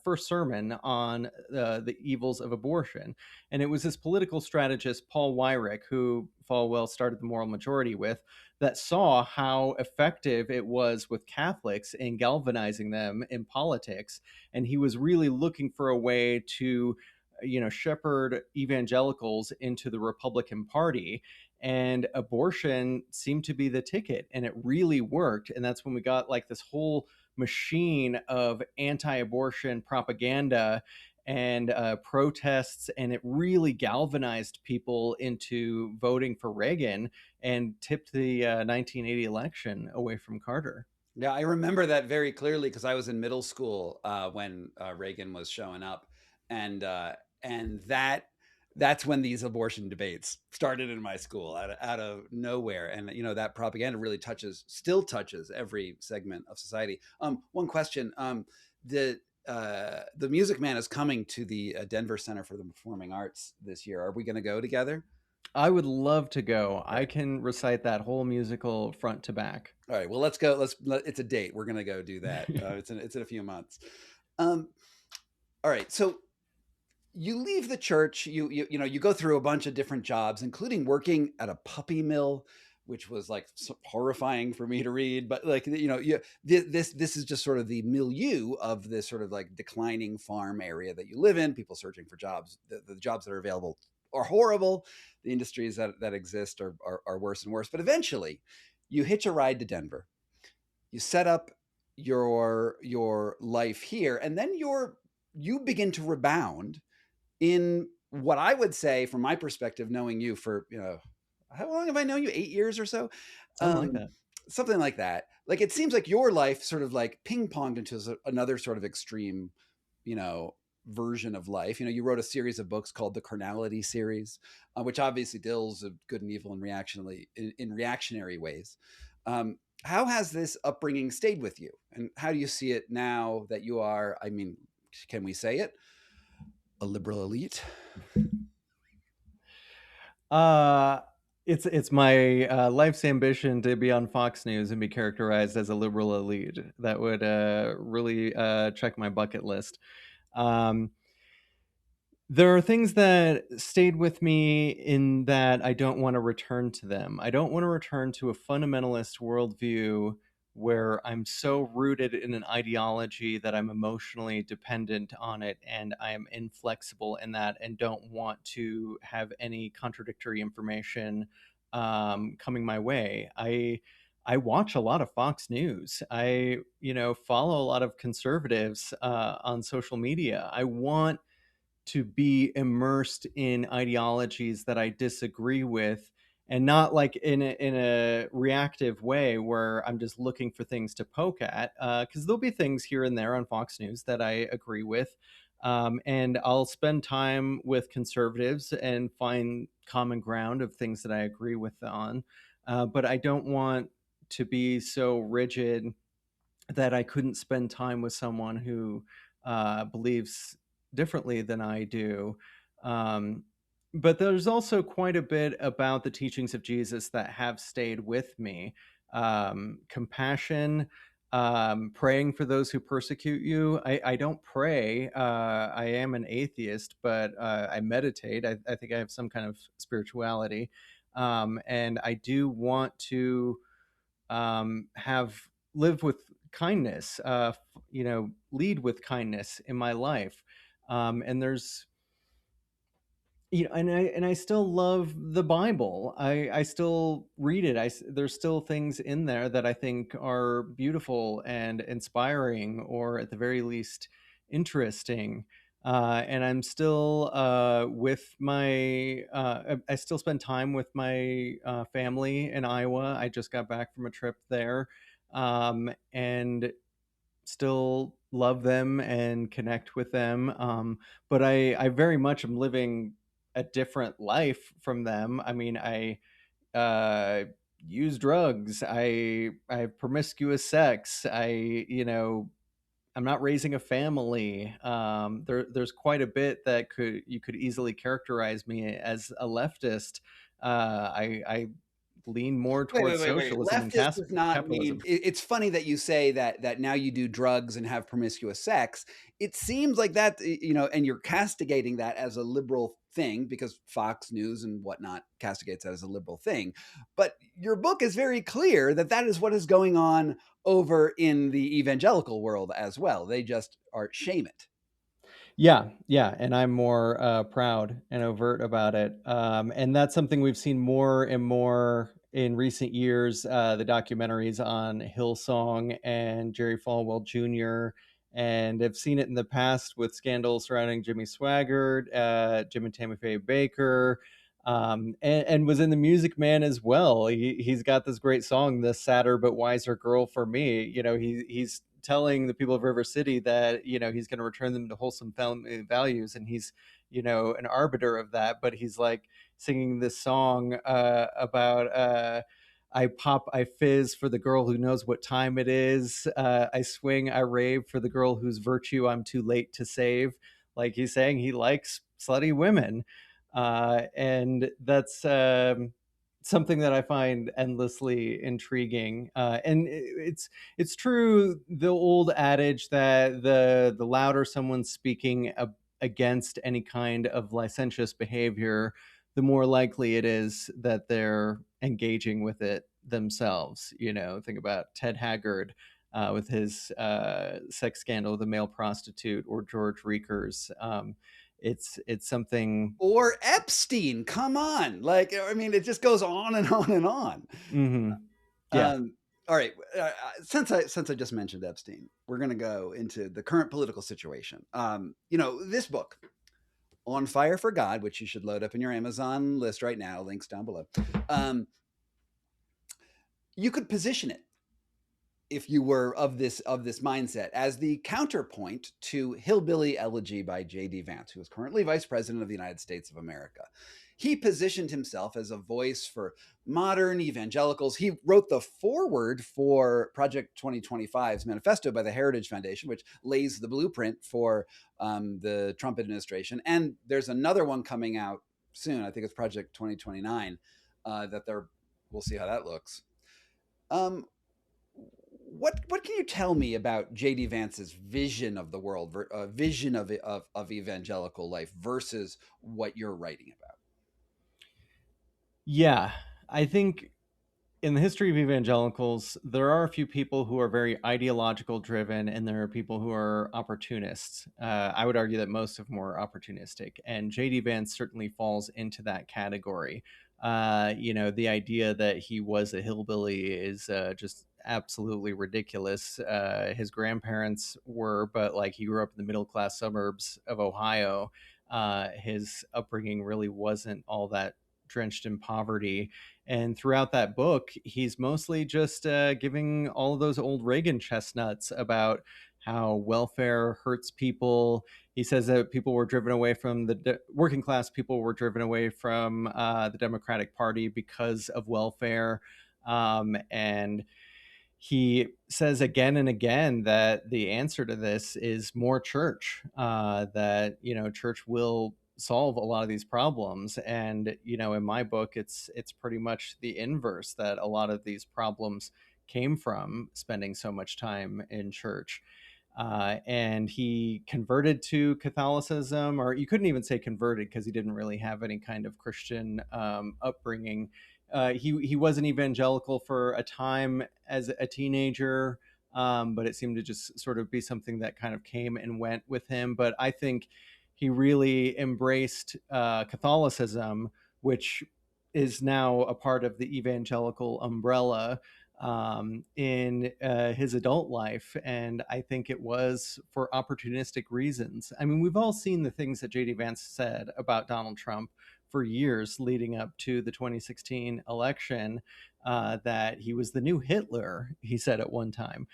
first sermon on the evils of abortion. And it was this political strategist, Paul Weyrich, who Falwell started the Moral Majority with, that saw how effective it was with Catholics in galvanizing them in politics. And he was really looking for a way to, you know, shepherd evangelicals into the Republican Party. And abortion seemed to be the ticket, and it really worked. And that's when we got like this whole machine of anti-abortion propaganda and protests, and it really galvanized people into voting for Reagan and tipped the 1980 election away from Carter. Yeah, I remember that very clearly because I was in middle school when Reagan was showing up, and that's when these abortion debates started in my school out of nowhere, and you know that propaganda really still touches every segment of society. One question: the Music Man is coming to the Denver Center for the Performing Arts this year. Are we going to go together? I would love to go. All I right. can recite that whole musical front to back. All right. Well, let's go. It's a date. We're going to go do that. It's in a few months. Um, all right. So you leave the church. You know you go through a bunch of different jobs, including working at a puppy mill, which was like horrifying for me to read. But like this is just sort of the milieu of this sort of like declining farm area that you live in. People searching for jobs. The jobs that are available are horrible. The industries that exist are worse and worse. But eventually, you hitch a ride to Denver. You set up your life here, and then you begin to rebound in what I would say, from my perspective, knowing you for, how long have I known you? 8 years or so, Something like um, that. something like that. Like it seems like your life sort of like ping ponged into another sort of extreme, you know, version of life. You wrote a series of books called the Carnality series, which obviously deals with good and evil in reactionary ways. How has this upbringing stayed with you, and how do you see it now that you are, I mean, can we say it, a liberal elite? Uh, it's my life's ambition to be on Fox News and be characterized as a liberal elite. That would really check my bucket list. Um, there are things that stayed with me in that I don't want to return to them. I don't want to return to a fundamentalist worldview where I'm so rooted in an ideology that I'm emotionally dependent on it and I am inflexible in that and don't want to have any contradictory information coming my way. I watch a lot of Fox News. I follow a lot of conservatives on social media. I want to be immersed in ideologies that I disagree with, and not like in a reactive way where I'm just looking for things to poke at, because there'll be things here and there on Fox News that I agree with, and I'll spend time with conservatives and find common ground of things that I agree with on, but I don't want to be so rigid that I couldn't spend time with someone who believes differently than I do. Um, but there's also quite a bit about the teachings of Jesus that have stayed with me. Compassion, praying for those who persecute you. I don't pray. I am an atheist, but I meditate. I think I have some kind of spirituality. And I do want to have live with kindness, lead with kindness in my life. And there's, and I still love the Bible. I still read it. There's still things in there that I think are beautiful and inspiring, or at the very least, interesting. And I'm still with my. I still spend time with my family in Iowa. I just got back from a trip there, and still love them and connect with them. But I very much am living a different life from them. I mean, I uh, use drugs. I have promiscuous sex. I'm not raising a family. There's quite a bit that you could easily characterize me as a leftist. I lean more Wait, wait, towards wait, wait. socialism and Leftist does not mean. capitalism. It's funny that you say that now you do drugs and have promiscuous sex. It seems like that, and you're castigating that as a liberal thing because Fox News and whatnot castigates that as a liberal thing. But your book is very clear that that is what is going on over in the evangelical world as well. They just are shame it. Yeah, and I'm more proud and overt about it, and that's something we've seen more and more in recent years. The documentaries on Hillsong and Jerry Falwell Jr., and I've seen it in the past with scandals surrounding Jimmy Swaggart, Jim and Tammy Faye Baker, and was in the Music Man as well. He's got this great song, "The Sadder but Wiser Girl for Me." He's telling the people of River City that he's going to return them to wholesome family values, and he's an arbiter of that. But he's like singing this song about I fizz for the girl who knows what time it is. I swing, I rave for the girl whose virtue I'm too late to save. Like he's saying he likes slutty women, and that's something that I find endlessly intriguing. And it's true, the old adage that the louder someone's speaking against any kind of licentious behavior, the more likely it is that they're engaging with it themselves. Think about Ted Haggard with his sex scandal with a male prostitute, or George Reekers. It's something. Or Epstein, come on. Like, I mean, it just goes on and on and on. Mm-hmm. Yeah. Um, all right. Since I just mentioned Epstein, we're going to go into the current political situation. This book, On Fire for God, which you should load up in your Amazon list right now, links down below. You could position it if you were of this mindset, as the counterpoint to Hillbilly Elegy by J.D. Vance, who is currently Vice President of the United States of America. He positioned himself as a voice for modern evangelicals. He wrote the foreword for Project 2025's manifesto by the Heritage Foundation, which lays the blueprint for the Trump administration. And there's another one coming out soon. I think it's Project 2029. We'll see how that looks. What can you tell me about J.D. Vance's vision of the world, vision of evangelical life versus what you're writing about? Yeah, I think in the history of evangelicals, there are a few people who are very ideological driven, and there are people who are opportunists. I would argue that most of them are opportunistic, and J.D. Vance certainly falls into that category. The idea that he was a hillbilly is just absolutely ridiculous. His grandparents were, but like he grew up in the middle class suburbs of Ohio. His upbringing really wasn't all that drenched in poverty. And throughout that book, he's mostly just giving all of those old Reagan chestnuts about how welfare hurts people. He says that people were driven away from working class people were driven away from the Democratic Party because of welfare. And he says again and again that the answer to this is more church, that, church will solve a lot of these problems. And, in my book, it's pretty much the inverse, that a lot of these problems came from spending so much time in church. And he converted to Catholicism, or you couldn't even say converted because he didn't really have any kind of Christian upbringing. He was an evangelical for a time as a teenager, but it seemed to just sort of be something that kind of came and went with him. But I think he really embraced Catholicism, which is now a part of the evangelical umbrella, in his adult life. And I think it was for opportunistic reasons. I mean, we've all seen the things that J.D. Vance said about Donald Trump for years leading up to the 2016 election, that he was the new Hitler, he said at one time.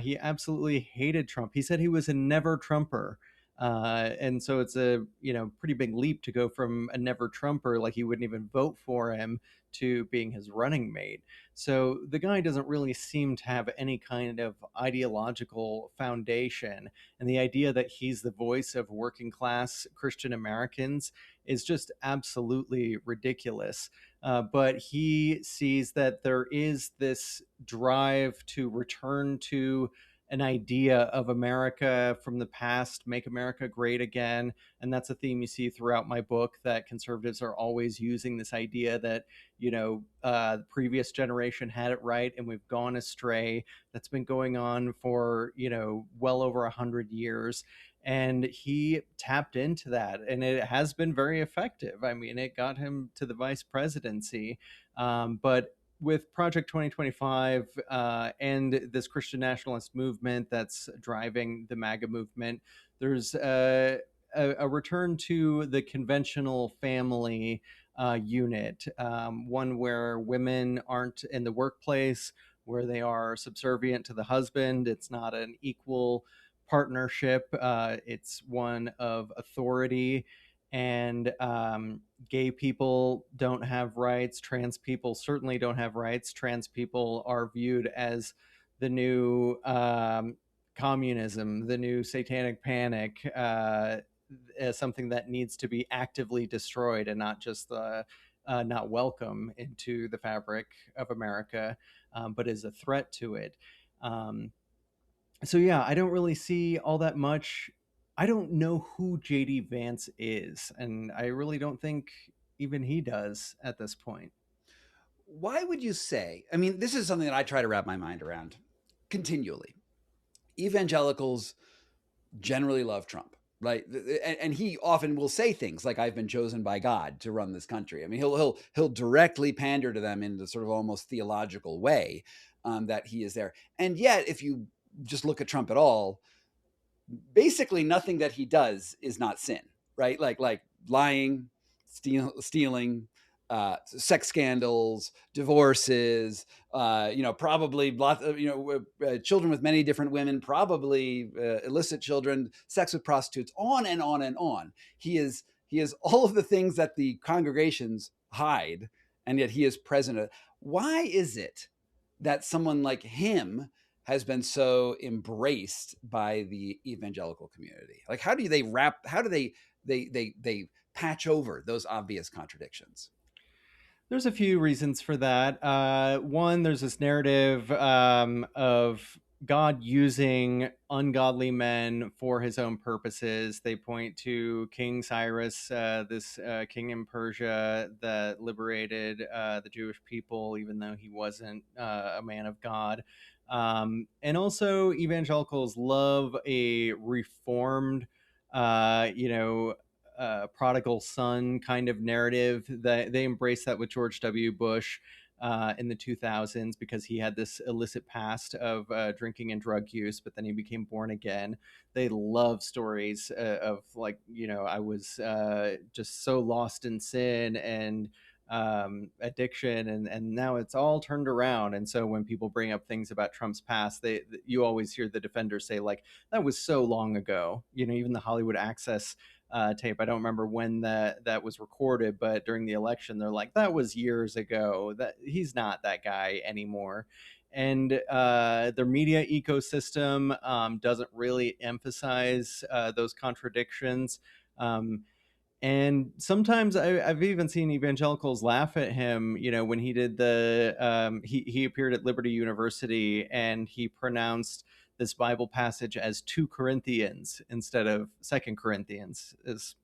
He absolutely hated Trump. He said he was a never Trumper. And so it's a pretty big leap to go from a never Trumper, like he wouldn't even vote for him, to being his running mate. So the guy doesn't really seem to have any kind of ideological foundation. And the idea that he's the voice of working class Christian Americans is just absolutely ridiculous. But he sees that there is this drive to return to an idea of America from the past, make America great again. And that's a theme you see throughout my book, that conservatives are always using this idea that, the previous generation had it right and we've gone astray. That's been going on for, well over 100 years. And he tapped into that, and it has been very effective. I mean, it got him to the vice presidency. But with Project 2025 and this Christian nationalist movement that's driving the MAGA movement, there's a return to the conventional family unit, one where women aren't in the workplace, where they are subservient to the husband. It's not an equal partnership, it's one of authority. And gay people don't have rights. Trans people certainly don't have rights. Trans people are viewed as the new communism, the new satanic panic, as something that needs to be actively destroyed, and not just not welcome into the fabric of America, but is a threat to it. So yeah, I don't really see all that much. I don't know who JD Vance is, and I really don't think even he does at this point. Why would you say? I mean, this is something that I try to wrap my mind around continually. Evangelicals generally love Trump, right? And he often will say things like, "I've been chosen by God to run this country." I mean, he'll directly pander to them in the sort of almost theological way, that he is there. And yet, if you just look at Trump at all, basically nothing that he does is not sin, right? Like lying, stealing, sex scandals, divorces, probably lots of, children with many different women, probably illicit children, sex with prostitutes, on and on and on. He is all of the things that the congregations hide, and yet he is present. Why is it that someone like him has been so embraced by the evangelical community? Like, how do they patch over those obvious contradictions? There's a few reasons for that. One, there's this narrative of God using ungodly men for his own purposes. They point to King Cyrus, this king in Persia that liberated the Jewish people, even though he wasn't a man of God. And also, evangelicals love a reformed, you know, prodigal son kind of narrative. That they embraced that with George W. Bush in the 2000s, because he had this illicit past of drinking and drug use, but then he became born again. They love stories of, like, I was just so lost in sin and addiction, and now it's all turned around. And so when people bring up things about Trump's past, you always hear the defenders say, like, that was so long ago. Even the Hollywood Access tape. I don't remember when that was recorded, but during the election, they're like, that was years ago. That he's not that guy anymore. And their media ecosystem doesn't really emphasize those contradictions. And sometimes I've even seen evangelicals laugh at him. When he did he appeared at Liberty University, and he pronounced this Bible passage as 2 Corinthians instead of Second Corinthians, is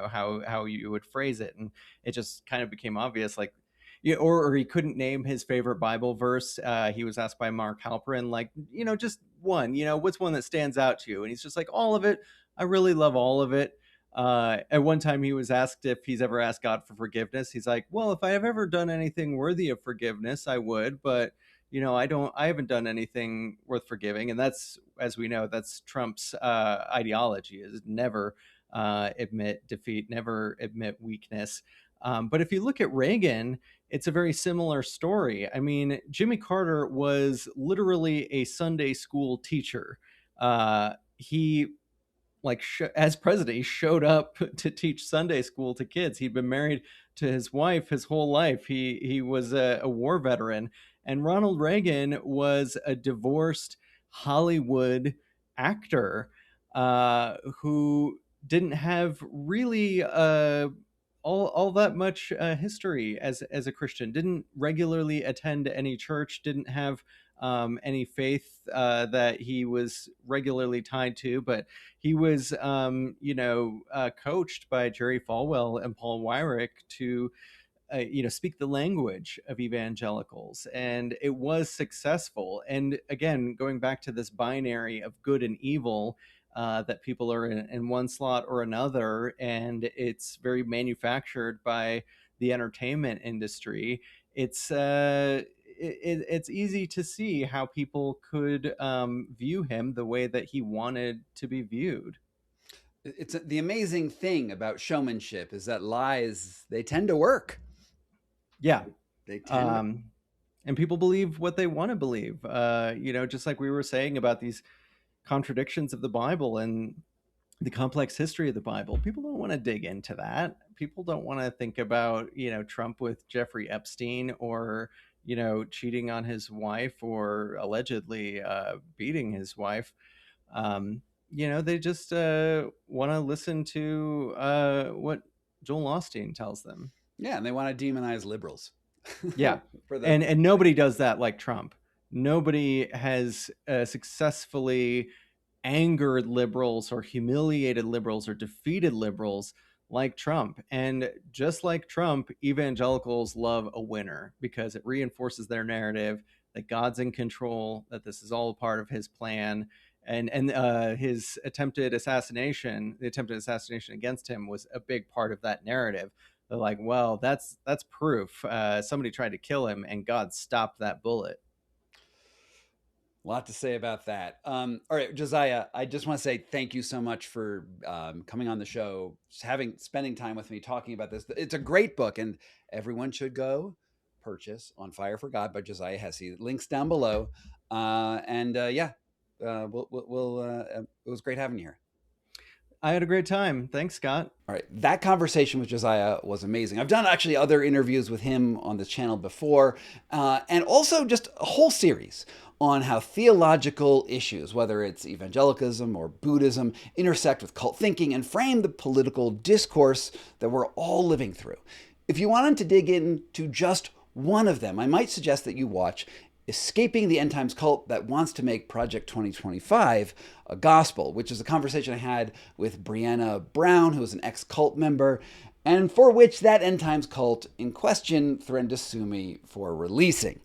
how you would phrase it. And it just kind of became obvious, like, yeah, or he couldn't name his favorite Bible verse. He was asked by Mark Halperin, like, just one. What's one that stands out to you? And he's just like, all of it. I really love all of it. At one time, he was asked if he's ever asked God for forgiveness. He's like, well, if I have ever done anything worthy of forgiveness, I would, but I haven't done anything worth forgiving. And that's, as we know, that's Trump's ideology, is never admit defeat, never admit weakness. But if you look at Reagan, it's a very similar story. I mean, Jimmy Carter was literally a Sunday school teacher. He, like, as president, he showed up to teach Sunday school to kids. He'd been married to his wife his whole life. He was a war veteran. And Ronald Reagan was a divorced Hollywood actor who didn't have really all that much history as a Christian. Didn't regularly attend any church. Didn't have any faith that he was regularly tied to, but he was, coached by Jerry Falwell and Paul Weyrich to, speak the language of evangelicals, and it was successful. And again, going back to this binary of good and evil, that people are in one slot or another, and it's very manufactured by the entertainment industry. It's easy to see how people could view him the way that he wanted to be viewed. It's the amazing thing about showmanship is that lies, they tend to work. Yeah. They tend. Um, and people believe what they want to believe. Just like we were saying about these contradictions of the Bible and the complex history of the Bible. People don't want to dig into that. People don't want to think about, Trump with Jeffrey Epstein, or, cheating on his wife, or allegedly beating his wife. They just want to listen to what Joel Osteen tells them. Yeah, and they want to demonize liberals. Yeah. For the And nobody does that like Trump. Nobody has successfully angered liberals, or humiliated liberals, or defeated liberals like Trump. And just like Trump, evangelicals love a winner, because it reinforces their narrative that God's in control, that this is all part of his plan. And his the attempted assassination against him was a big part of that narrative. They're like, well, that's proof. Somebody tried to kill him, and God stopped that bullet. A lot to say about that. All right, Josiah, I just want to say thank you so much for coming on the show, spending time with me talking about this. It's a great book, and everyone should go purchase On Fire for God by Josiah Hesse. Links down below. Yeah, it was great having you here. I had a great time. Thanks, Scott. All right, that conversation with Josiah was amazing. I've done actually other interviews with him on this channel before, and also just a whole series on how theological issues, whether it's evangelicalism or Buddhism, intersect with cult thinking and frame the political discourse that we're all living through. If you wanted to dig into just one of them, I might suggest that you watch Escaping the End Times Cult That Wants to Make Project 2025 a Gospel, which is a conversation I had with Brianna Brown, who is an ex-cult member, and for which that End Times cult in question threatened to sue me for releasing.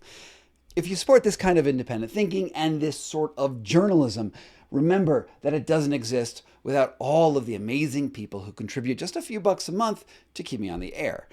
If you support this kind of independent thinking and this sort of journalism, remember that it doesn't exist without all of the amazing people who contribute just a few bucks a month to keep me on the air.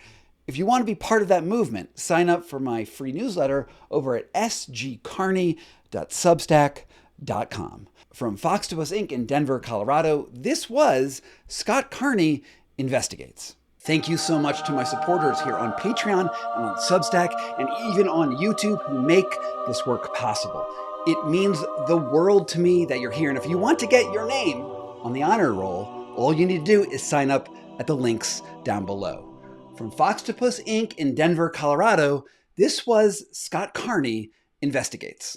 If you want to be part of that movement, sign up for my free newsletter over at sgcarney.substack.com. From Foxtopus Inc. in Denver, Colorado, this was Scott Carney Investigates. Thank you so much to my supporters here on Patreon and on Substack and even on YouTube who make this work possible. It means the world to me that you're here. And if you want to get your name on the honor roll, all you need to do is sign up at the links down below. From Foxtopus Inc. in Denver, Colorado, this was Scott Carney Investigates.